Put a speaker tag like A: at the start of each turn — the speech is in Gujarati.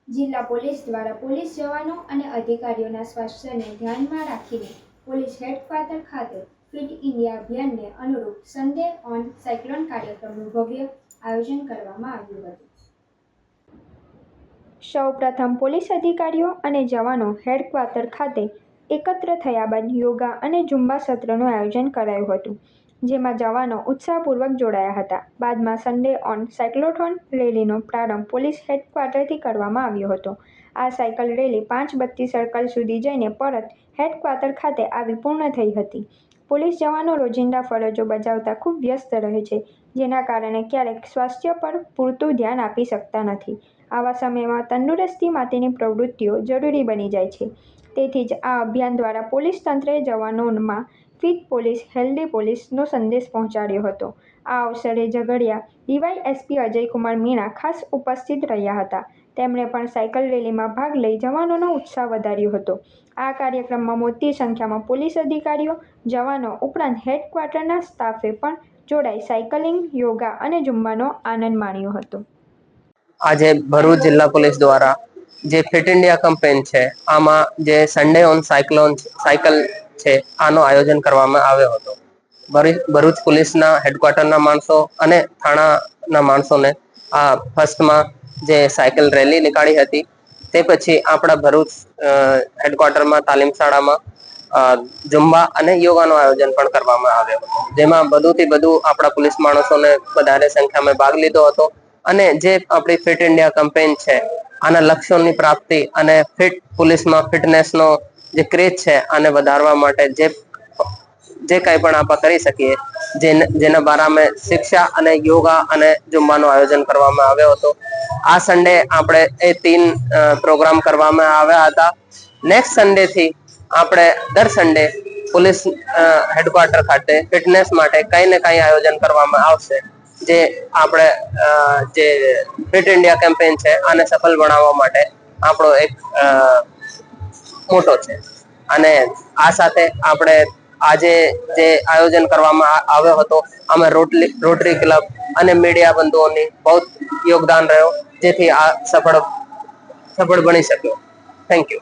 A: જિલ્લા પોલીસ દ્વારા પોલીસ જવાનો અને અધિકારીઓના સ્વાસ્થ્યને ધ્યાનમાં રાખીને પોલીસ હેડક્વાર્ટર ખાતે ફિટ ઇન્ડિયા અભિયાનને અનુરૂપ સન્ડે ઓન સાયક્લોન કાર્યક્રમનું ભવ્ય આયોજન કરવામાં આવ્યું હતું। સૌપ્રથમ પોલીસ અધિકારીઓ અને જવાનો હેડક્વાર્ટર ખાતે એકત્ર થયા બાદ યોગા અને ઝુંબા સત્રનું આયોજન કરાયું હતું, જેમાં જવાનો ઉત્સાહપૂર્વક જોડાયા હતા। બાદમાં સન્ડે ઓન સાયક્લોથોન રેલીનો પ્રારંભ પોલીસ હેડક્વાર્ટરથી કરવામાં આવ્યો હતો। આ સાયકલ રેલી 532 સર્કલ સુધી જઈને પરત હેડક્વાર્ટર ખાતે આવી પૂર્ણ થઈ હતી। પોલીસ જવાનો રોજિંદા ફરજો બજાવતા ખૂબ વ્યસ્ત રહે છે, જેના કારણે ક્યારેક સ્વાસ્થ્ય પર પૂરતું ધ્યાન આપી શકતા નથી। આવા સમયમાં તંદુરસ્તી માટેની પ્રવૃત્તિઓ જરૂરી બની જાય છે। તેથી જ આ અભિયાન દ્વારા પોલીસ તંત્રએ જવાનોમાં ફિટ પોલીસ, હેલ્ધી પોલીસનો સંદેશ પહોંચાડ્યો હતો। આ અવસરે ઝઘડિયા ડીવાયએસપી અજયકુમાર મીણા ખાસ ઉપસ્થિત રહ્યા હતા। તેમણે પણ સાયકલ રેલીમાં ભાગ લઈ જવાનોનો ઉત્સાહ વધાર્યો હતો। આ કાર્યક્રમમાં મોટી સંખ્યામાં પોલીસ અધિકારીઓ, જવાનો ઉપરાંત હેડક્વાર્ટરના સ્ટાફે પણ જોડાઈ સાયકલિંગ, યોગા અને ઝુંબાનો આનંદ માણ્યો હતો।
B: આજે ભરૂચ જિલ્લા પોલીસ દ્વારા જે ફિટ ઇન્ડિયા કેમ્પેન છે, આમાં જે સન્ડે ઓન સાયકલ છે, આનું આયોજન કરવામાં આવ્યો હતો। ભરૂચ પોલીસના હેડક્વાર્ટરના માણસો અને થાણાના માણસોને આ ફર્સ્ટમાં જે સાયકલ રેલી નીકાળી હતી, તે પછી આપણા ભરૂચ હેડક્વાર્ટરમાં તાલીમ શાળામાં ઝુંબા અને યોગાનું આયોજન પણ કરવામાં આવ્યો હતો, જેમાં વધુથી વધુ આપણા પોલીસ માણસોને વધારે સંખ્યામાં ભાગ લીધો હતો અને જે આપણી ફિટ ઇન્ડિયા કેમ્પેન છે, આના લક્ષ્યોની પ્રાપ્તિ અને ફિટ પોલીસમાં ફિટનેસનો જે ક્રેઝ છે, આને વધારવા માટે જે કંઈ પણ આપણે કરી શકીએ, જેના બારામાં શિક્ષા અને યોગા અને ઝુંબાનું આયોજન કરવામાં આવ્યો હતો। આ સન્ડે આપણે એ 3 પ્રોગ્રામ કરવામાં આવ્યા હતા। નેક્સ્ટ સન્ડે થી આપણે દર સન્ડે પોલીસ હેડક્વાર્ટર ખાતે ફિટનેસ માટે કંઈ ને કંઈ આયોજન કરવામાં આવશે, જે આપણે જે ફિટ ઇન્ડિયા કેમ્પેન છે, આને સફળ બનાવવા માટે આપણો એક મોટો છે। અને આ સાથે આપણે આજે જે આયોજન કરવામાં આવ્યો હતો, આમાં રોટરી ક્લબ અને મીડિયા બંધુઓની બહુ યોગદાન રહ્યો, જેથી આ સફળ બની શક્યો। Thank you.